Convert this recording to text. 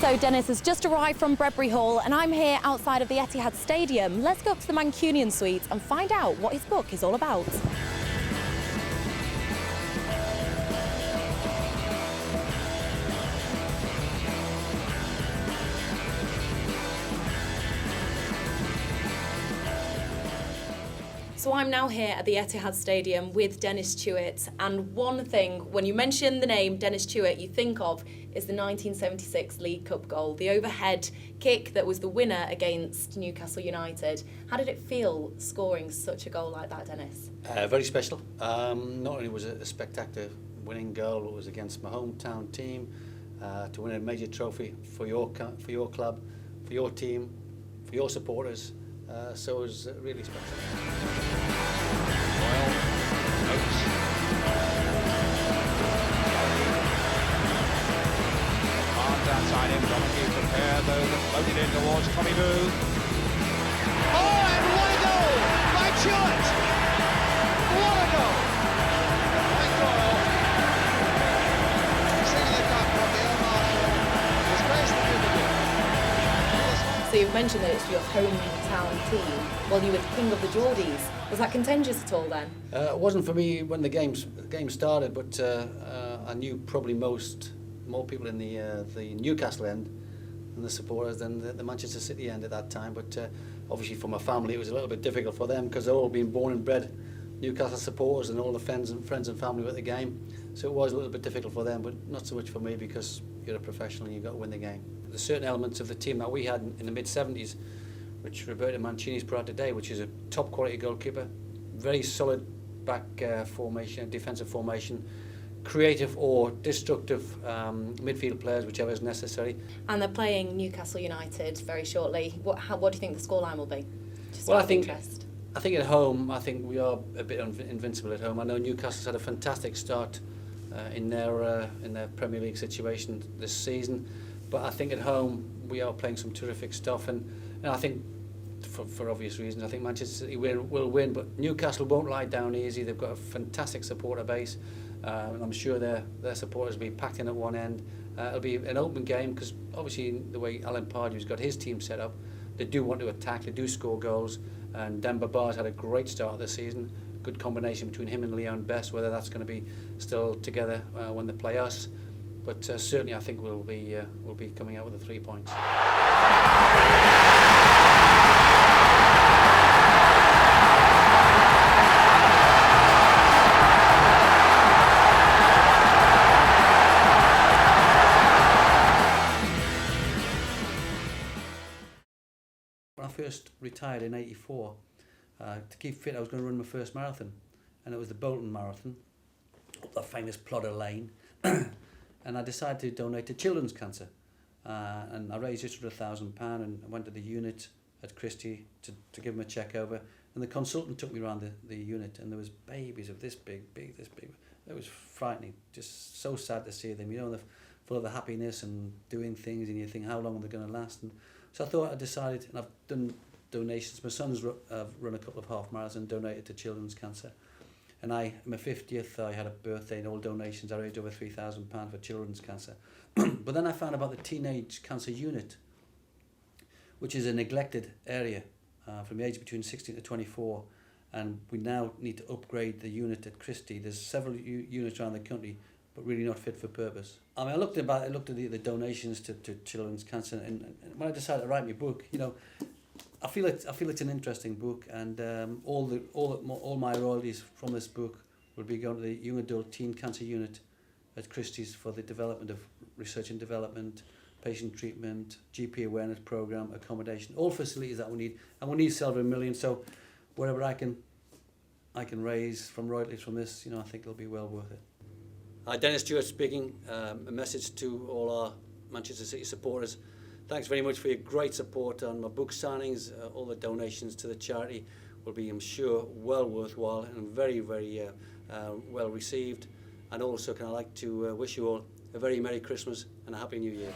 So Dennis has just arrived from Bredbury Hall and I'm here outside of the Etihad Stadium. Let's go up to the Mancunian suite and find out what his book is all about. So I'm now here at the Etihad Stadium with Dennis Tueart, and one thing, when you mention the name Dennis Tueart, you think of is the 1976 League Cup goal, the overhead kick that was the winner against Newcastle United. How did it feel scoring such a goal like that, Dennis? Very special. Not only was it a spectacular winning goal, it was against my hometown team, to win a major trophy for your club, for your team, for your supporters. So it was really special. Royal Oaks. Arms outside him, Donaghy prepared, though, floated in towards Tommy Boo. Oh, and what a goal by Tueart! What a goal! Mike Doyle, seeing the cup from the Air Marshal, disgraced the Jubilee. So you've mentioned that it's your hometown team. Well, you were the king of the Geordies. Was that contentious at all then? It wasn't for me when the game started, but I knew probably more people in the Newcastle end and the supporters than the Manchester City end at that time. But obviously for my family it was a little bit difficult for them because they're all been born and bred Newcastle supporters and all the friends and family were at the game. So it was a little bit difficult for them, but not so much for me because you're a professional and you've got to win the game. There's certain elements of the team that we had in the mid-70s, which Roberto Mancini's brought today, which is a top quality goalkeeper, very solid back formation, defensive formation, creative or destructive midfield players, whichever is necessary. And they're playing Newcastle United very shortly. What do you think the scoreline will be? Just Well, out I of think interest. at home, I think we are a bit invincible at home. I know Newcastle's had a fantastic start in their Premier League situation this season, but I think at home we are playing some terrific stuff, and I think for obvious reasons, I think Manchester City will win, but Newcastle won't lie down easy. They've got a fantastic supporter base, and I'm sure their supporters will be packed in at one end. It'll be an open game because obviously the way Alan Pardew's got his team set up, they do want to attack, they do score goals, and Demba Ba's had a great start of the season. Good combination between him and Leon Best, whether that's going to be still together when they play us. But certainly I think we'll be coming out with the 3 points. When I first retired in '84, to keep fit I was going to run my first marathon, and it was the Bolton Marathon, up that famous Plodder Lane. And I decided to donate to children's cancer, and I raised just under £1,000 and I went to the unit at Christie to give them a check over, and the consultant took me around the unit, and there was babies of this big. It was frightening, just so sad to see them, you know, they're full of the happiness and doing things, and you think how long are they going to last. And so I decided, and I've done donations. My son's run a couple of half marathons and donated to children's cancer. And my 50th, I had a birthday and all donations. I raised over £3,000 for children's cancer. But then I found about the teenage cancer unit, which is a neglected area from the age between 16 to 24. And we now need to upgrade the unit at Christie. There's several units around the country, but really not fit for purpose. I mean, I looked at the donations to children's cancer, and when I decided to write my book, you know, I feel it's an interesting book, and all my royalties from this book will be going to the young adult teen cancer unit at Christie's for the development of research and development, patient treatment, GP awareness program, accommodation, all facilities that we need, and we need several million. So whatever I can raise from royalties from this, you know, I think it'll be well worth it. Hi, Dennis Tueart speaking. A message to all our Manchester City supporters. Thanks very much for your great support on my book signings. All the donations to the charity will be, I'm sure, well worthwhile and very, very well received. And also, can I like to wish you all a very Merry Christmas and a Happy New Year.